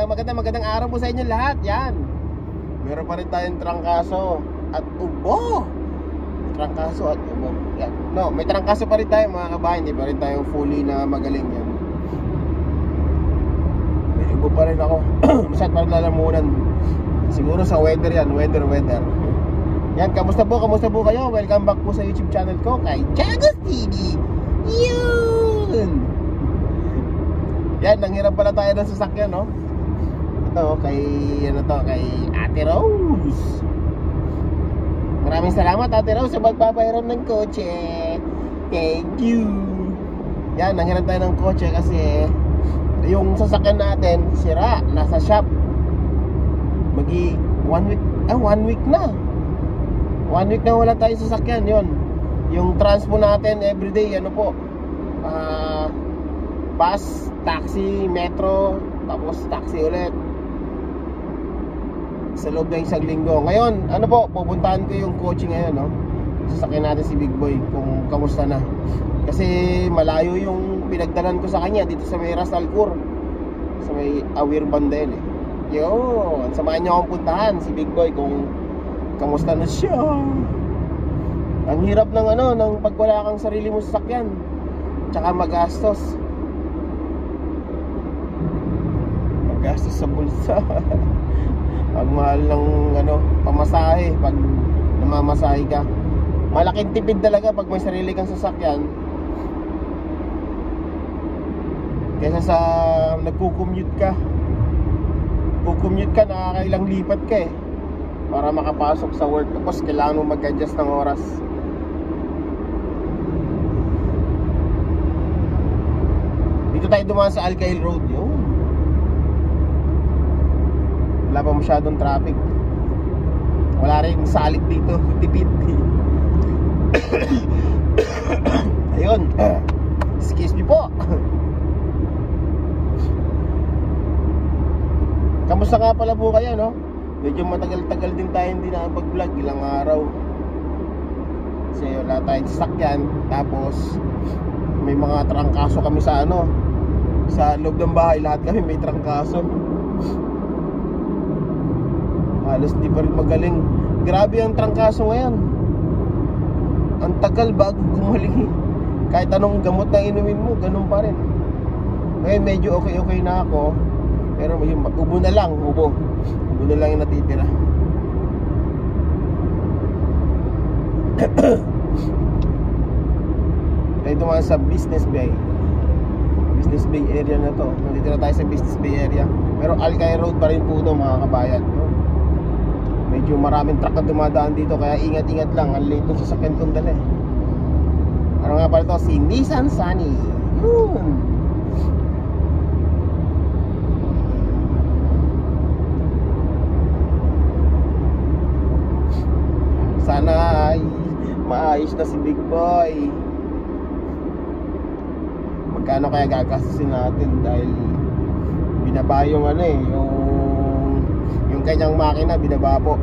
magandang araw po sa inyo lahat. Yan. Meron pa rin tayong trangkaso at ubo. Trangkaso at ubo. Yan. No, may trangkaso pa rin tayo mga kabayan. Hindi pa rin tayong fully na magaling yan. May ubo pa rin ako. Masyad pa rin lalamunan. Siguro sa weather yan. Weather. Yan, kamusta po kayo? Welcome back po sa YouTube channel ko kay Jagos TV. Yun. Yan, nanghiram pala tayo ng sasakyan, no? Ito, kay Ate Rose. Maraming salamat, Ate Rose, sa magpapahiram ng kotse. Thank you. Yan, nanghiram tayo ng kotse kasi yung sasakyan natin, sira, nasa shop. One week na. 1 week na wala tayo sasakyan, yun. Yung transpo natin, everyday, bus, taxi, metro, tapos taxi ulit sa loob ng isang linggo. Ngayon, pupuntahan ko yung coaching ngayon, no? Sasakyan natin si Big Boy kung kamusta na. Kasi malayo yung pinagdalan ko sa kanya dito sa may Ras Al Khor, sa may Awir Bandel, Yun, samahan niyo akong puntahan si Big Boy kung kamusta na siya. Ang hirap ng pag wala kang sarili mong sasakyan, tsaka magastos sa bulsa. Ang mahal ng pamasahe pag namamasahe ka. Malaking tipid talaga pag may sarili kang sasakyan kaysa sa nagko-commute ka. Nakakailang lipat ka para makapasok sa work. Tapos kailangan mo mag-adjust ng oras. Dito tayo dumaan sa Alcail Road. Yun, wala pa masyadong traffic. Wala rin salik dito. Tipid. Ayun. Excuse me po. Kamusta nga pala po kayo, no? Medyo matagal-tagal din tayo hindi nakapag-vlog. Ilang araw. Kasi wala tayong sasakyan. Tapos may mga trangkaso kami sa sa loob ng bahay. Lahat kami may trangkaso. Halos di pa rin magaling. Grabe ang trangkaso ngayon. Ang tagal bago gumaling. Kahit anong gamot na inumin mo, ganun pa rin. Ngayon medyo okay na ako. Pero yung ubo na lang yung natitira. Tayo dumaan sa Business Bay area na to. Nandito na tayo sa Business Bay area. Pero Alcaid Road pa rin po ito, mga kabayan. Medyo maraming truck na dumadaan dito, kaya ingat-ingat lang. Ang late ng sasakyan kong dala. Ano nga pala ito? Si Nissan Sunny. Yun. Sana ay maayos na si Big Boy. Magkano kaya gagastusin natin dahil binaba yung yung kanyang makina, binaba po.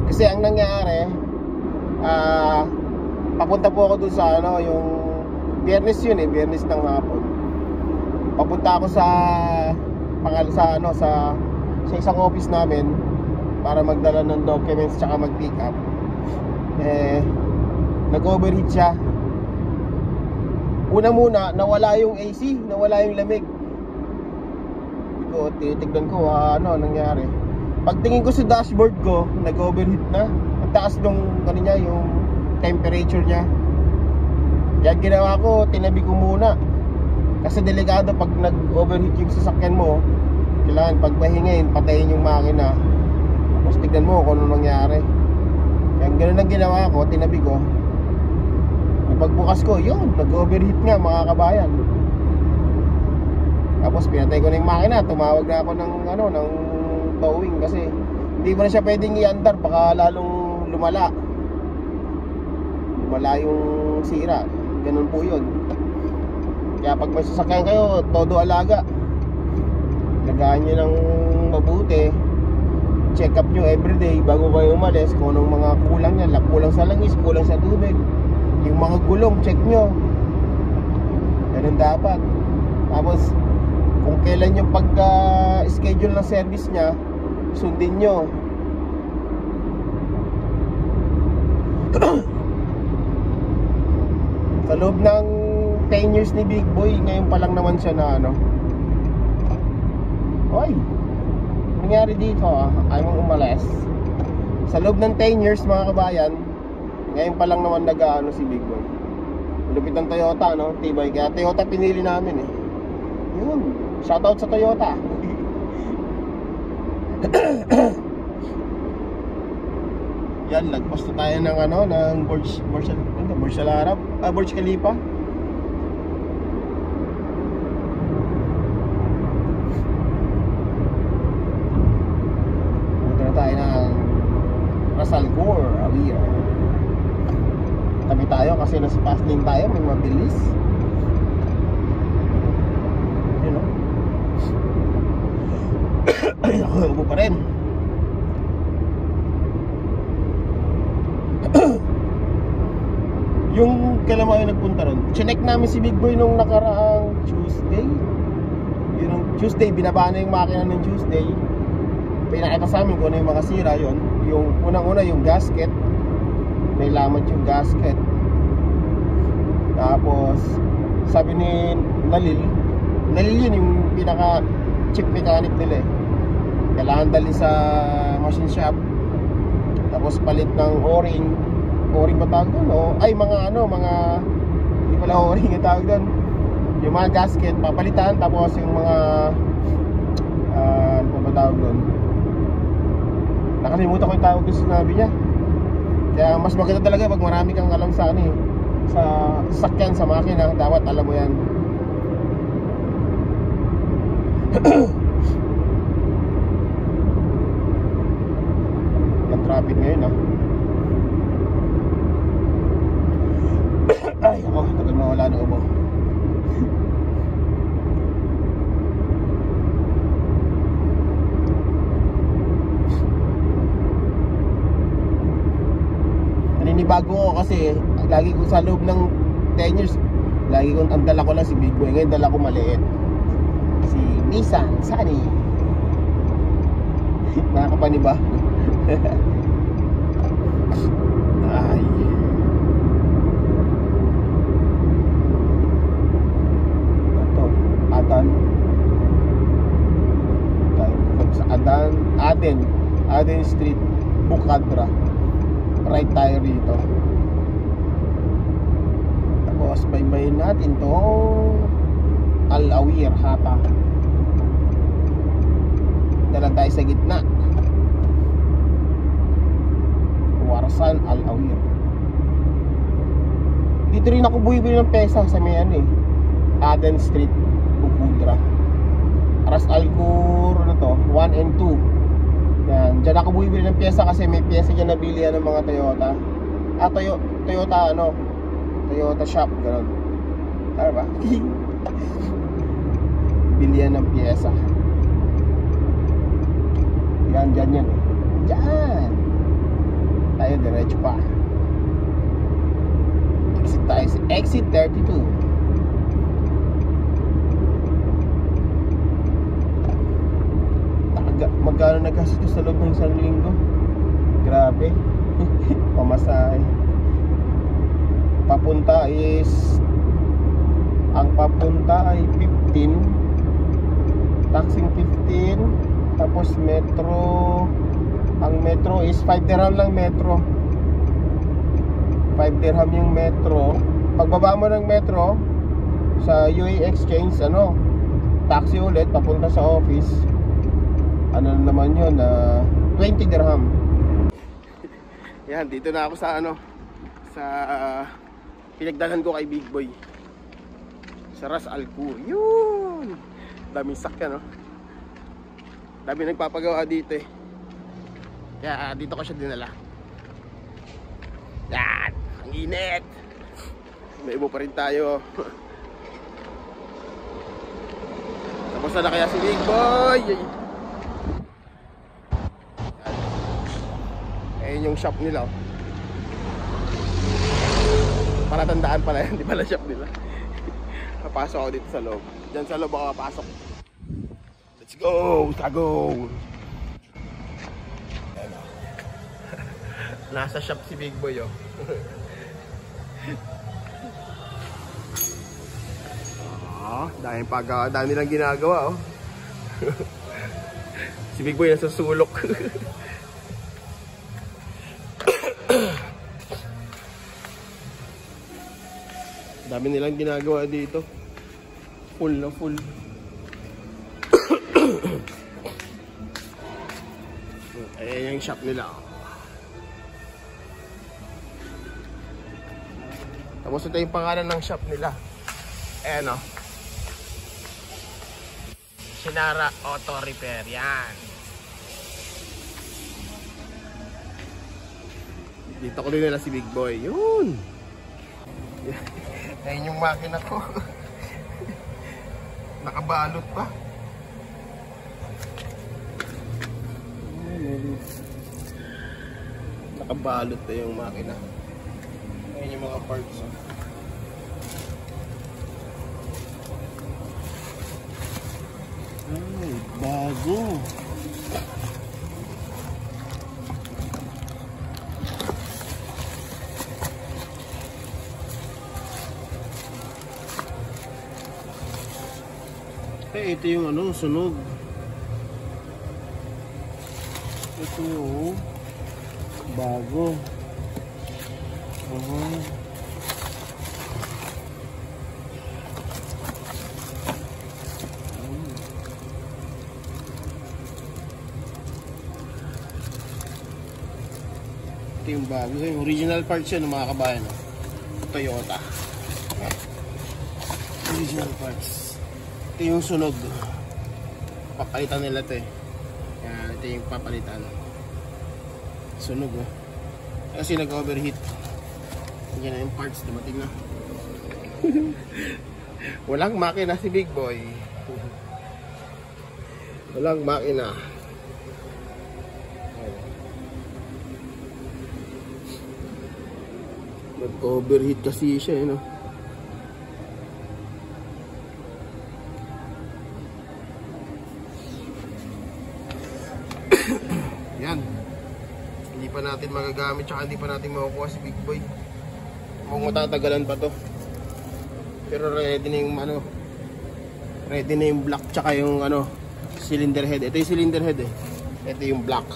Kasi ang nangyari, papunta po ako dun sa yung Biyernes yun, Biyernes ng hapon. Papunta ako sa isang office namin para magdala ng documents tsaka mag-pick up. Nag-overheat siya. Muna nawala yung AC, nawala yung lamig. Titignan ko nangyari. Pagtingin ko sa dashboard ko, nag-overheat na. Ang taas nung yung temperature niya. Kaya ginawa ko, tinabi ko muna. Kasi delikado pag nag-overheat yung sasakyan mo. Kailangan pag mahingin, patayin yung makina. Tapos tignan mo kung ano nangyari. Kaya ganoon ang ginawa ko, tinabi ko. Pagbukas ko, yun, nag-overheat nga, mga kabayan. Tapos pinatay ko na yung makina. Tumawag na ako ng towing kasi hindi mo na siya pwedeng i-andar, baka lalong lumala yung sira. Ganun po yun. Kaya pag may sasakyan kayo, todo alaga. Lagaan nyo ng mabuti. Check up nyo everyday bago kayo umalis kung anong mga kulang yan. Kulang sa langis, kulang sa tubig. Yung mga gulong, check nyo. Ganun dapat. Tapos kung kailan yung pagka-schedule ng service niya, sundin nyo. Sa loob ng 10 years ni Big Boy, ngayon pa lang naman siya na ano. Oy, nangyari dito ayaw mong umalis. Sa loob ng 10 years mga kabayan, ngayon pa lang naman nag-ano si Big Boy. Lupit ng Toyota, no? Tibay. Kaya Toyota pinili namin eh. Yun, shoutout sa Toyota. Yan, lagpas na tayo ng ano, ng Burj Al Arab, Burj Khalifa. Dito na tayo ng Ras Al Khaimah. Tabi tayo kasi nasa fast lane tayo, may mabilis. Yun o. Ay, ako, upo pa rin. Yung kailan mo nagpunta ron, chinek namin si Big Boy nung nakaraang Tuesday. Yung Tuesday, binaba na yung makina ng Tuesday. Pinakita sa amin kung ano yung mga sira yun. Yung unang-una yung gasket, may lamat yung gasket. Tapos sabi ni Nalil yun yung pinaka chief mechanic nila eh. Kailangan dali sa machine shop. Tapos palit ng o-ring ba tawag doon? O, ay mga ano, mga hindi pala o-ring yung tawag doon. Yung mga gasket papalitan. Tapos yung mga ano ba tawag doon? Nakalimutan ko yung tawag doon sa sinabi niya. Kaya mas maganda talaga pag marami kang alam sa ano eh, sa sasakyan, sa makina. Dapat alam mo yan. Yung traffic ngayon Ay ako, tagal mawala ng ubo. Naninibago ko kasi lagi ko sa loob ng 10 years, lagi kong ang dala ko lang si Big Boy. Ngayon dala ko maliit, si Nissan Sunny. Nakakapaniba. Ay, ito Adan. Tayo sa Aden Street, Bukadra. Right tayo rito. Tapos baybayin natin tong Al Awir Hata. Dala tayo sa gitna, Warsan Al Awir. Dito rin ako bumibili ng pesa sa may ano eh, Aden Street, Bukudra. Ras Al Khaimah na to, 1 and 2. Yan, dyan ako bumibili ng pyesa kasi may pyesa dyan nabilihan ng mga Toyota. Toyota ano, Toyota shop, gano'n. Tama ba? Bilihan ng pyesa. Yan, dyan yan eh. Dyan tayo, diretso pa. Exit tayo sa exit 32. Magkano nagkasito sa loob ng isang linggo? Grabe. Pamasahe. Papunta is, ang papunta ay 15, taxing 15. Tapos metro, ang metro is 5 dirham lang metro. 5 dirham yung metro. Pagbaba mo ng metro sa UAE Exchange, ano, taxi ulit papunta sa office. Ano naman yun, 20 dirham. Yan, dito na ako sa ano, sa pinagdalhan ko kay Big Boy sa Ras Al Khaimah. Yun, daming sakyan, no? Dami nagpapagawa dito eh. Kaya dito ko siya dinala. Yan, ang init. May ibo pa rin tayo. Tapos na kaya si Big Boy. Ayun yung shop nila. Para tandaan pala yan, di pala shop nila. Napasok ako dito sa loob. Diyan sa loob ako papasok. Let's go! Tago! Nasa shop si Big Boy, oh. Dami lang ginagawa, oh. Si Big Boy nasa sulok. Dami nilang ginagawa dito. Full na full. Ayan yung shop nila. Tapos ito yung pangalan ng shop nila. Ayan, o. Shinara Auto Repair. Yan. Dito ko din nila si Big Boy. Yun. Ayan yung makina ko. Nakabalot pa. Nakabalot na yung makina. Ayan yung mga parts. Ay, bago. Ito yung ano, sunog. Ito yung bago. Ito yung bago. Yung original parts yun, mga kabayan. Toyota. Original parts. Ito yung sunog. Papalitan nila ito, eh. Yan, ito yung papalitan. Sunog, oh. Kasi nag-overheat. Yan na yung parts, dumating na. Walang makina si Big Boy. Walang makina. Nag-overheat kasi siya, eh, no? Yan. Hindi pa natin magagamit, tsaka hindi pa natin makukuha si Big Boy. Kung matatagalan pa to. Pero ready na yung ano, ready na yung block tsaka yung ano, cylinder head. Ito yung cylinder head, eh. Ito yung block.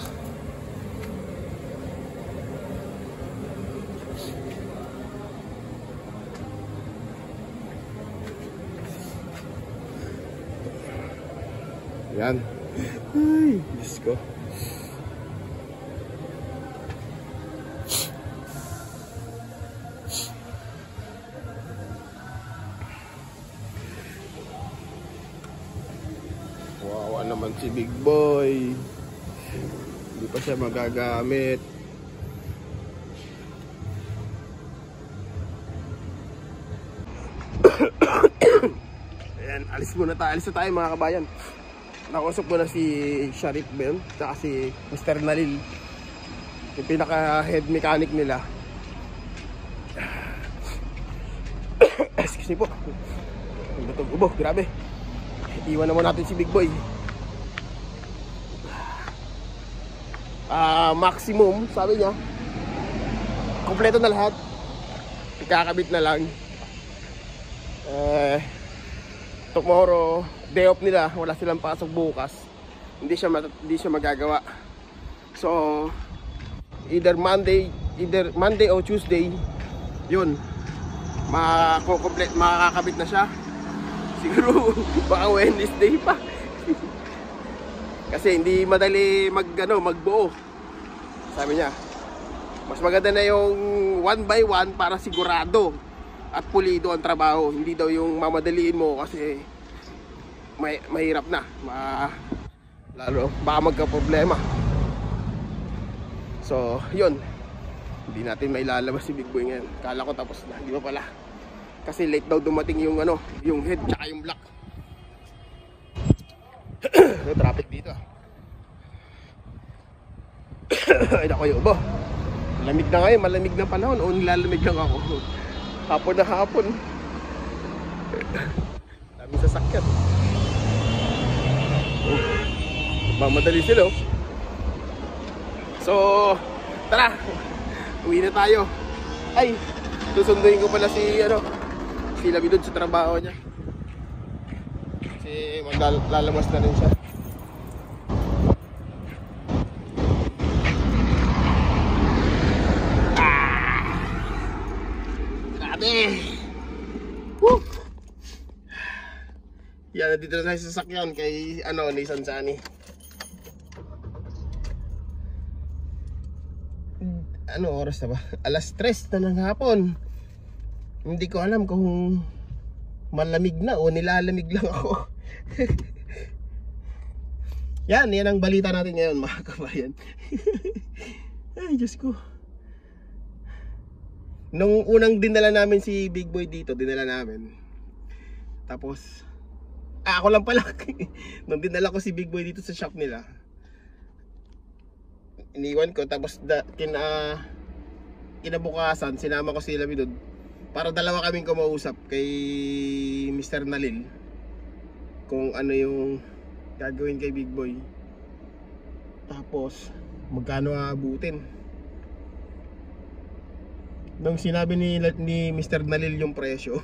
Yan. Ay, Diyos ko. Wawa naman si Big Boy. Hindi pa siya magagamit. Ayan, alis muna tayo. Alis na tayo, mga kabayan. Nakausap ko na si Sharif Ben, tsaka si Mr. Nalil, yung pinaka head mechanic nila. Excuse me po. Ang batog ubo, grabe. Iwan naman natin si Big Boy. Maximum, sabi niya, kompleto na lahat. Ikakabit na lang. Tomorrow, day off nila, wala silang pasok bukas. Hindi siya magagawa. So, either Monday o Tuesday, yun, makakabit na siya. Siguro baka Wednesday pa. Kasi hindi madali magbuo. Sabi niya, mas maganda na yung 1 by 1 para sigurado at pulido ang trabaho. Hindi daw yung mamadaliin mo kasi mahirap na. Lalo baka magka-problema. So, yun. Hindi natin mailalabas si Big Boy ngayon. Kala ko tapos na, di ba pala? Kasi late daw dumating yung ano, yung head tsaka yung block. Traffic dito. Ay, naku yung ubo. Malamig na ngayon, malamig na panahon. O nilalamig lang ako. Hapon na hapon. Daming sasakyan. Mamadali sila. So, tara. Uwi na tayo. Ay, susunduin ko pala si Labidod sa trabaho niya. Kasi maglalabas na rin siya. Grabe. Woo! Yan, nandito na tayo sa sasakyan kay Nissan Sunny. Ano oras na ba? Alas 3 na ng hapon. Hindi ko alam kung malamig na o nilalamig lang ako. Yan ang balita natin ngayon, mga kabayan. Ay, Diyos ko. Nung unang dinala namin si Big Boy dito, tapos ako lang pala. Nung dinala ko si Big Boy dito sa shop nila, iniwan ko, tapos kinabukasan sinama ko si Labidod para dalawa kaming kumausap kay Mr. Nalil kung ano yung gagawin kay Big Boy, tapos magkano aabutin. Nung sinabi ni Mr. Nalil yung presyo,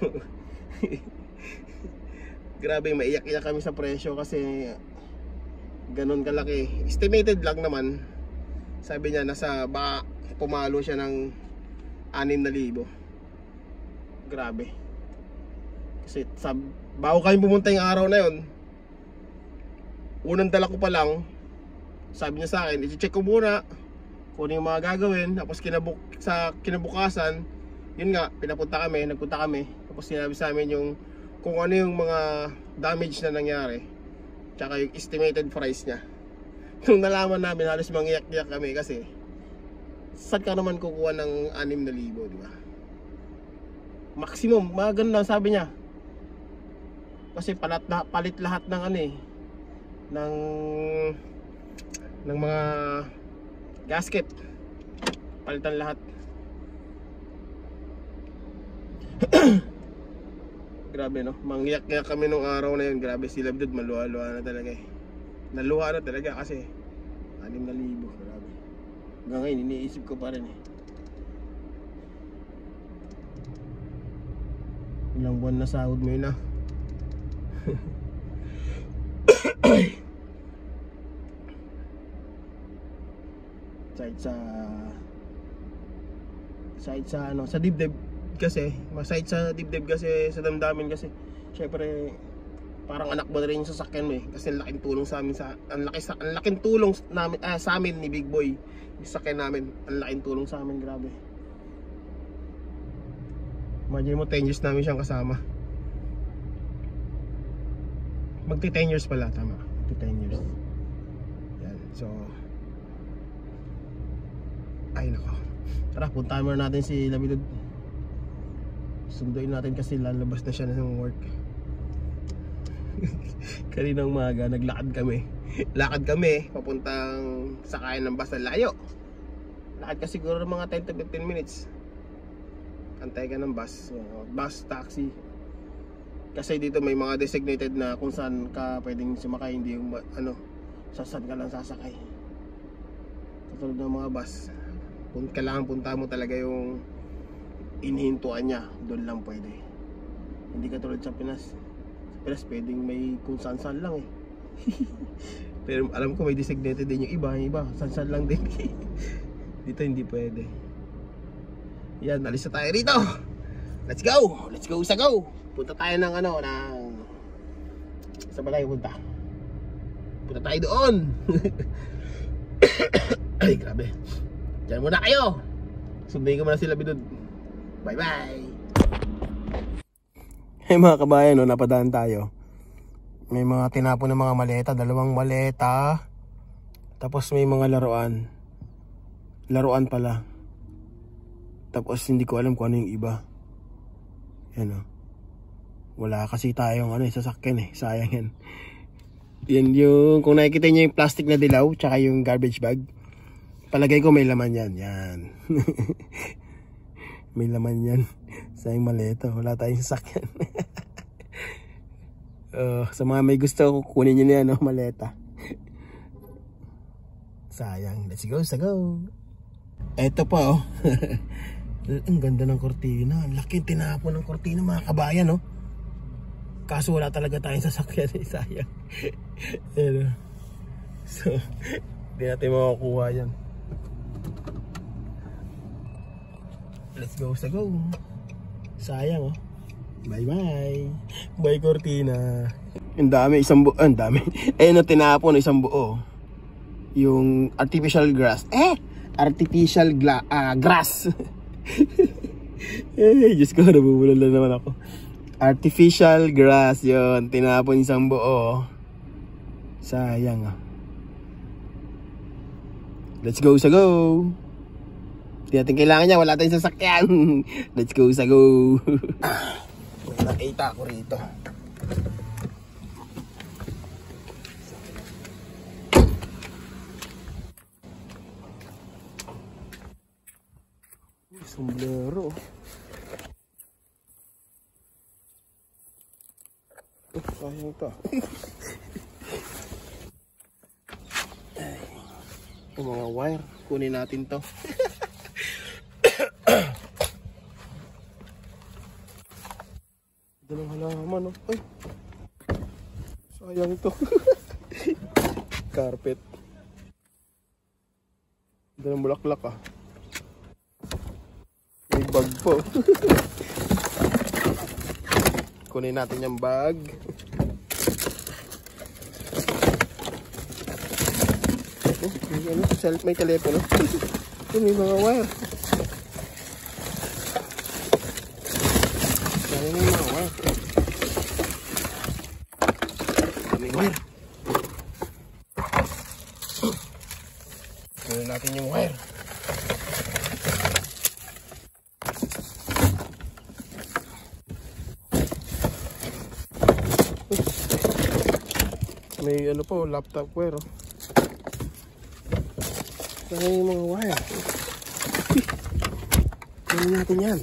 grabe, maiyak-iyak kami sa presyo kasi ganun kalaki. Estimated lang naman. Sabi niya baka pumalo siya ng 6,000. Grabe. Kasi bago kami pumunta yung araw na yon, unang dala ko pa lang, sabi niya sa akin, i-check ko muna kung ano yung mga gagawin. Tapos kinabukasan, yun nga, nagpunta kami. Tapos sinabi sa amin kung ano yung mga damage na nangyari, tsaka yung estimated price niya. Nung nalaman namin, halos mangiyak-iyak kami kasi saan ka naman kukuha ng 6,000, di ba? Maximum, mga ganun lang sabi niya. Kasi palit lahat ng ng mga gasket. Palitan lahat. Grabe, no? Mangyak-yak kami nung araw na yun. Grabe, si Labidod maluha-luha na talaga eh. Naluha na talaga kasi 6,000. Grabe. Hanggang ngayon, iniisip ko pa rin eh. Ilang buwan na sahod mo yun ah. Sa dibdib kasi, masahid sa dibdib kasi, sa damdamin kasi. Syempre, parang anak mo na rin yung sasakyan mo eh. Kasi ang laking tulong sa amin, ang laking tulong namin, sa amin ni Big Boy. Yung sasakyan namin, ang laking tulong sa amin, grabe. Imagine mo, 10 years namin siyang kasama. Magti 10 years pala, tama. Magti 10 years. Yan, so ay nako. Tara, puntahan muna natin si Labidod. Sunduin natin kasi lalabas na siya ng work. Kaninang umaga, naglakad kami. Lakad kami, papuntang sakayan ng bus na layo. Lakad ka siguro mga 10 to 15 minutes. Antay ka ng bus, bus, taxi. Kasi dito may mga designated na kung saan ka pwedeng sumakay, hindi yung saan ka lang sasakay. Katulad ng mga bus, kailangan punta mo talaga yung inihintuan niya, doon lang pwede. Hindi katulad sa Pinas. Sa Pinas pwedeng may kung saan lang eh. Pero alam ko may designated din yung iba saan lang din. Dito hindi pwede. Yan, alis na tayo rito. Let's go sa go. Punta tayo ng sa balay punta tayo doon. Ay grabe, diyan muna kayo. Sundayin ko muna sila Labidod. Bye bye. Hey mga kabayan, napadaan tayo. May mga tinapon ng mga maleta, 2 maleta. Tapos may mga laruan pala. Tapos hindi ko alam kung ano yung iba. Yan wala kasi tayong sasakyan eh. Sayang yan. Yan yung, kung nakikita nyo yung plastic na dilaw, tsaka yung garbage bag, palagay ko may laman yan. Yan. May laman yan. Sayang maleta. Wala tayong sasakyan. Sa mga may gusto, kunin nyo na yan, no? Maleta. Sayang. Let's go, go. Eto pa, oh. Ang ganda ng kortina. Ang laki tinapon ng kortina, mga kabayan, no? Kaso wala talaga tayong sasakyan, eh. Sayang. So, hindi natin makakuha yan. Let's go, go. Sayang, oh. Bye bye. Bye kortina. Ang dami, isang buo. Ang dami. Ayun, tinapon, isang buo. Yung artificial grass. Artificial grass. Diyos ko, nabubulol na naman ako. Artificial grass, yun. Tinapon isang buo. Sayang, ah. Let's go, go. Hindi natin kailangan niya, wala tayong sasakyan. Let's go, go. May nakita ko rito. Sombrero. Sayang to. Yung mga wire, kunin natin to. Ito ng halaman, oh. Ay, sayang to. Carpet. Ito ng bulaklak, ah. May bag po. Kunin natin yung bag. May telepono. Ito may mga wire. Sayang yung mga wire. May wire. Kunin natin yung wire. May ano po, laptop wire, oh. Sayang yung mga wire. Kunin natin yan.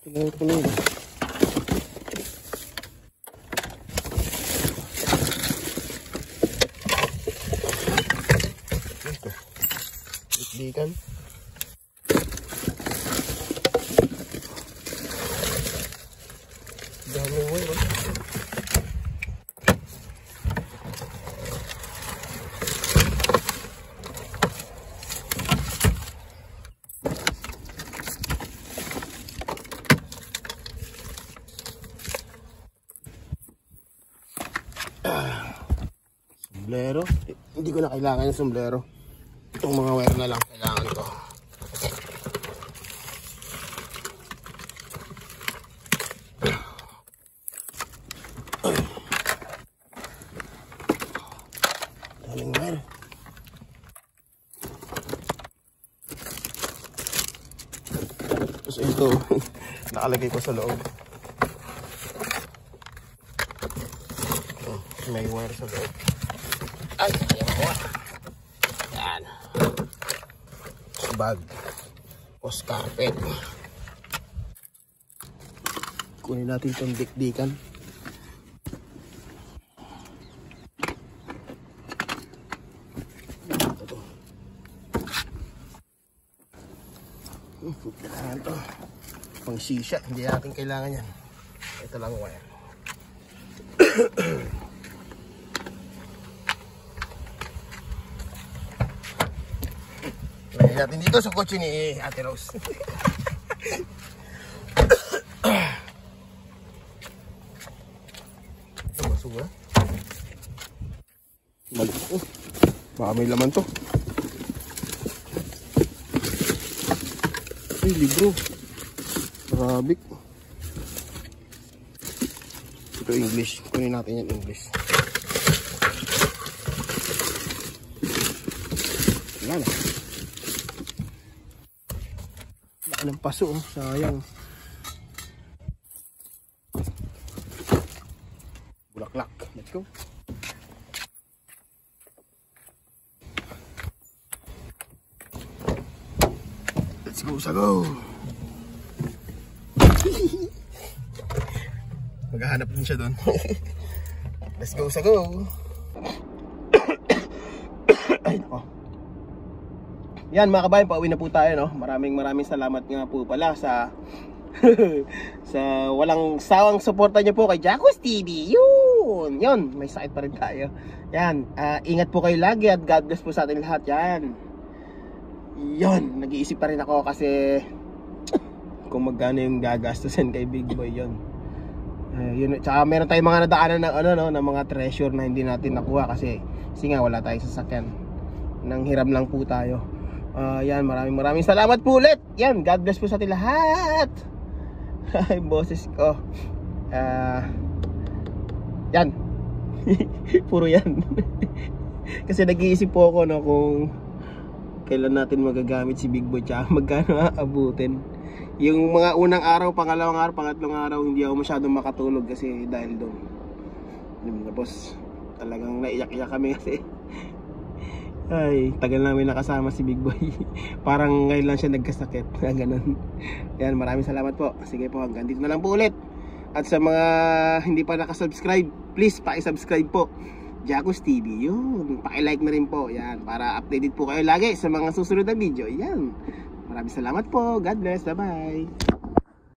Tingnan ko nila. Ito. Ikdikan. Daming wire, oh. Sombrero. Hindi ko na kailangan yung sombrero. Itong mga wire na lang kailangan ko. Daming wire. Tapos ito, nakalagay ko sa loob. May wire sa loob. Ay, ayaw ako. Yan. Bag. O carpet. Kunin natin itong dikdikan. Ito. Kailangan ito. Pang sisya. Hindi natin kailangan yan. Ito lang wire. Lagyan natin dito sa kotse ni Ate Rose. Ito basura. Baka may laman to. Ay, libro. Arabic. Ito English. Kunin natin yung English. Wala na. Wala ng paso, oh. Sayang. Bulaklak. Let's go. Let's go, sa go. Maghahanap din siya doon. Let's go sa go. Ay, nako. Yan mga kabayan, pauwi na po tayo, no? Maraming salamat nga po pala sa sa walang sawang suporta niyo po kay Jacos TV. Yun, may sakit pa rin tayo. Yan, ingat po kayo lagi at God bless po sa ating lahat. Yan. Yun, nag-iisip pa rin ako kasi kung magkano yung gagastusin kay Big Boy yun. Yun, tsaka meron tayong mga nadaanan ng ng mga treasure na hindi natin nakuha kasi nga wala tayong sasakyan. Nang hiram lang po tayo. Yan, maraming salamat po ulit. Yan, God bless po sa ating lahat. Ay, boses ko. Yan. Puro yan. Kasi nag-iisip po ako kung kailan natin magagamit si Big Boy tsaka magkano aabutin. Yung mga unang araw, pangalawang araw, pangatlong araw, hindi ako masyadong makatulog kasi dahil doon. Tapos talagang naiyak-iyak kami kasi ay, tagal namin nakasama si Big Boy. Parang ngayon lang siya nagkasakit. Ganun. Yan, maraming salamat po. Sige po, hanggang dito na lang po ulit. At sa mga hindi pa nakasubscribe, please paki-subscribe po Jacos TV. Yun, paki-like na rin po. Yan, para updated po kayo lagi sa mga susunod na video. Yan. Maraming salamat po. God bless. Bye-bye.